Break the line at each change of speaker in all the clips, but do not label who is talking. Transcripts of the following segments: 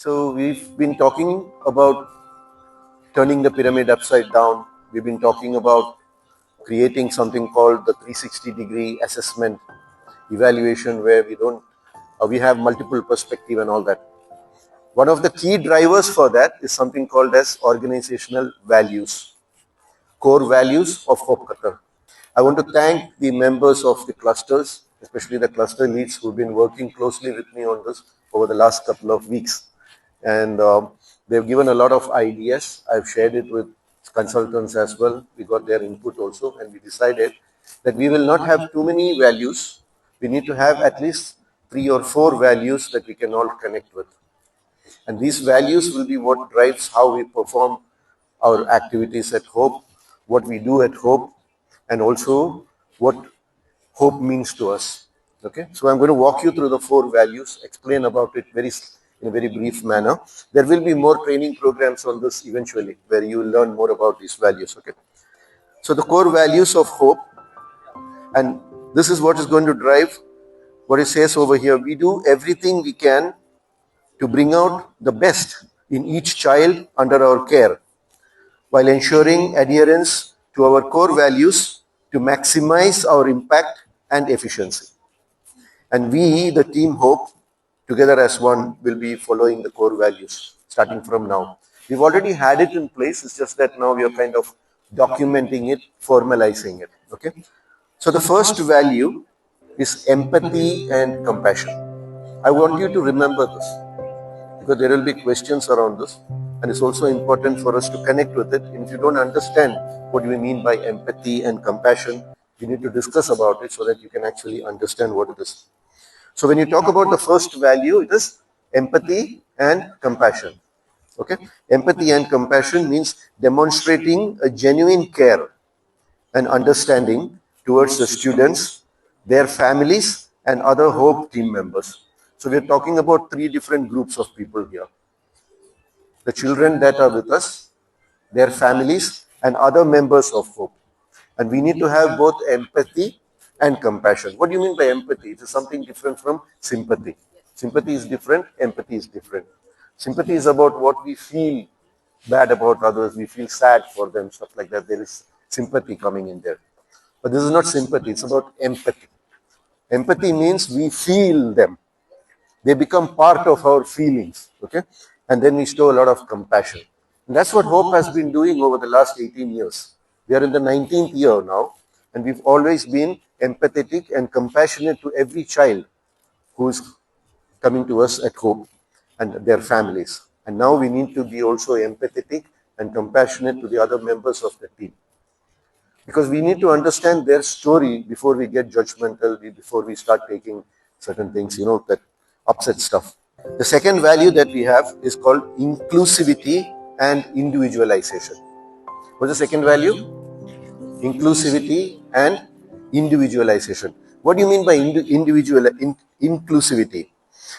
So we've been talking about turning the pyramid upside down. We've been talking about creating something called the 360-degree assessment evaluation, where we have multiple perspective and all that. One of the key drivers for that is something called as organizational values, core values of Hope Qatar. I want to thank the members of the clusters, especially the cluster leads who've been working closely with me on this over the last couple of weeks. And they've given a lot of ideas. I've shared it with consultants as well. We got their input also, and we decided that we will not have too many values. We need to have at least 3 or 4 values that we can all connect with. And these values will be what drives how we perform our activities at Hope, what we do at Hope, and also what Hope means to us. Okay, so I'm going to walk you through the 4 values, explain about it in a very brief manner. There will be more training programs on this eventually, where you will learn more about these values. Okay, so the core values of Hope, and this is what is going to drive what it says over here. We do everything we can to bring out the best in each child under our care, while ensuring adherence to our core values to maximize our impact and efficiency. And we, the team Hope, together as one, will be following the core values starting from now. We've already had it in place, it's just that now we are kind of documenting it, formalizing it. Okay? So the first value is empathy and compassion. I want you to remember this, because there will be questions around this, and it's also important for us to connect with it. And if you don't understand what we mean by empathy and compassion, we need to discuss about it so that you can actually understand what it is. So when you talk about the first value, it is empathy and compassion. Okay? Empathy and compassion means demonstrating a genuine care and understanding towards the students, their families, and other Hope team members. So we're talking about 3 different groups of people here. The children that are with us, their families, and other members of Hope. And we need to have both empathy and compassion. What do you mean by empathy? It is something different from sympathy. Sympathy is different, empathy is different. Sympathy is about what we feel bad about others, we feel sad for them, stuff like that. There is sympathy coming in there. But this is not sympathy, it's about empathy. Empathy means we feel them. They become part of our feelings, okay? And then we show a lot of compassion. And that's what Hope has been doing over the last 18 years. We are in the 19th year now, and we've always been empathetic and compassionate to every child who is coming to us at Hope and their families. And now we need to be also empathetic and compassionate to the other members of the team. Because we need to understand their story before we get judgmental, before we start taking certain things, that upset stuff. The second value that we have is called inclusivity and individualization. What's the second value? Inclusivity and individualization. What do you mean by inclusivity?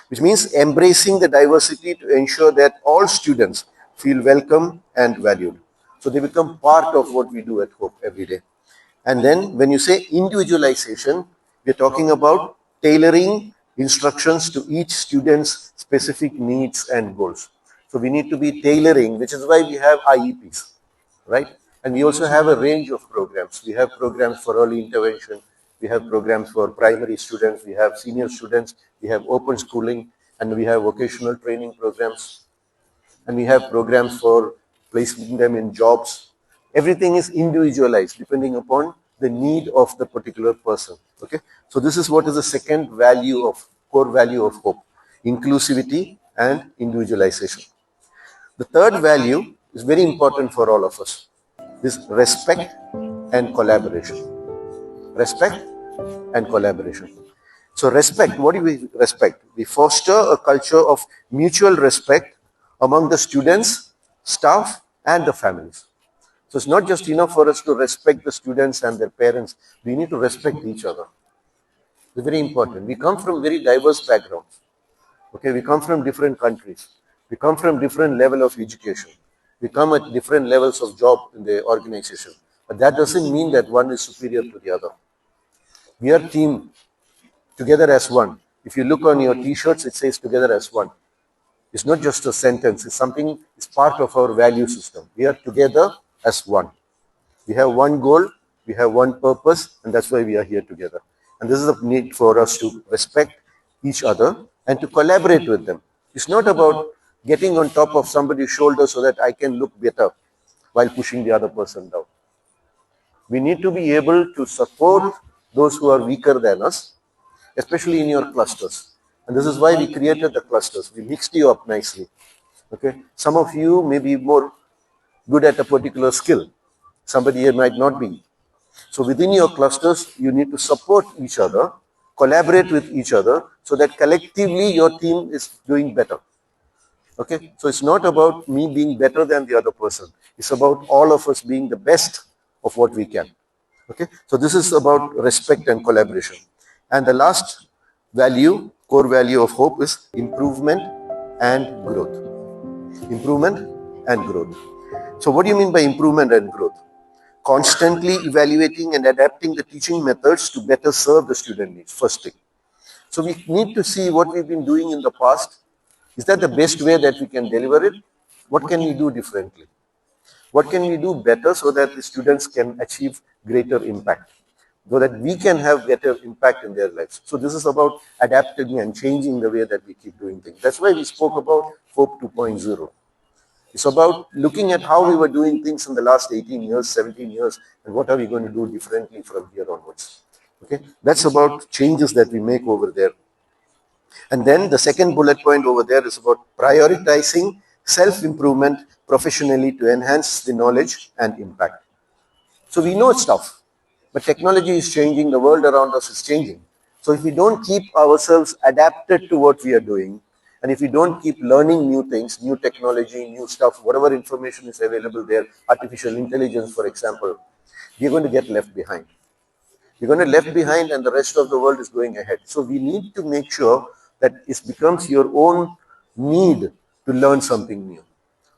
Which means embracing the diversity to ensure that all students feel welcome and valued. So they become part of what we do at Hope every day. And then when you say individualization, we're talking about tailoring instructions to each student's specific needs and goals. So we need to be tailoring, which is why we have IEPs, right? And we also have a range of programs. We have programs for early intervention, we have programs for primary students, we have senior students, we have open schooling, and we have vocational training programs, and we have programs for placing them in jobs. Everything is individualized depending upon the need of the particular person. Okay, so this is what is the second value of core value of Hope: inclusivity and individualization. The third value is very important for all of us: is respect and collaboration. Respect and collaboration. So respect, what do we respect? We foster a culture of mutual respect among the students, staff, and the families. So it's not just enough for us to respect the students and their parents. We need to respect each other. It's very important. We come from very diverse backgrounds. Okay, we come from different countries. We come from different level of education. We come at different levels of job in the organization. But that doesn't mean that one is superior to the other. We are team, together as one. If you look on your t-shirts, it says together as one. It's not just a sentence, it's something, it's part of our value system. We are together as one. We have one goal, we have one purpose, and that's why we are here together. And this is the need for us to respect each other and to collaborate with them. It's not about getting on top of somebody's shoulder so that I can look better while pushing the other person down. We need to be able to support those who are weaker than us, especially in your clusters. And this is why we created the clusters. We mixed you up nicely. Okay. Some of you may be more good at a particular skill. Somebody here might not be. So within your clusters, you need to support each other, collaborate with each other, so that collectively your team is doing better. Okay. So it's not about me being better than the other person. It's about all of us being the best of what we can. Okay. So this is about respect and collaboration. And the last value, core value of hope is improvement and growth. Improvement and growth. So what do you mean by improvement and growth? Constantly evaluating and adapting the teaching methods to better serve the student needs, first thing. So we need to see what we've been doing in the past. Is that the best way that we can deliver it? What can we do differently? What can we do better so that the students can achieve greater impact? So that we can have better impact in their lives. So this is about adapting and changing the way that we keep doing things. That's why we spoke about Hope 2.0. It's about looking at how we were doing things in the last 18 years, 17 years, and what are we going to do differently from here onwards. Okay, that's about changes that we make over there. And then the second bullet point over there is about prioritizing self-improvement professionally to enhance the knowledge and impact. So we know stuff, but technology is changing, the world around us is changing. So if we don't keep ourselves adapted to what we are doing, and if we don't keep learning new things, new technology, new stuff, whatever information is available there, artificial intelligence, for example, we're going to get left behind. You're going to left behind and the rest of the world is going ahead. So we need to make sure that it becomes your own need to learn something new.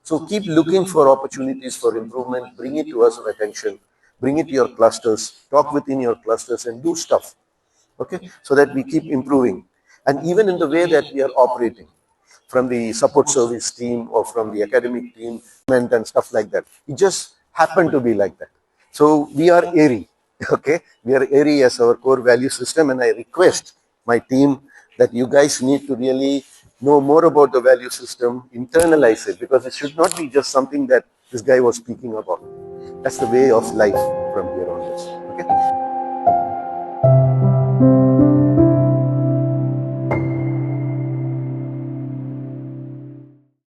So keep looking for opportunities for improvement, bring it to us of attention, bring it to your clusters, talk within your clusters and do stuff. Okay, so that we keep improving. And even in the way that we are operating, from the support service team or from the academic team and stuff like that. It just happened to be like that. So we are airy. Okay, we are airy as our core value system, and I request my team that you guys need to really know more about the value system, internalize it, because it should not be just something that this guy was speaking about. That's the way of life from here onwards. Okay.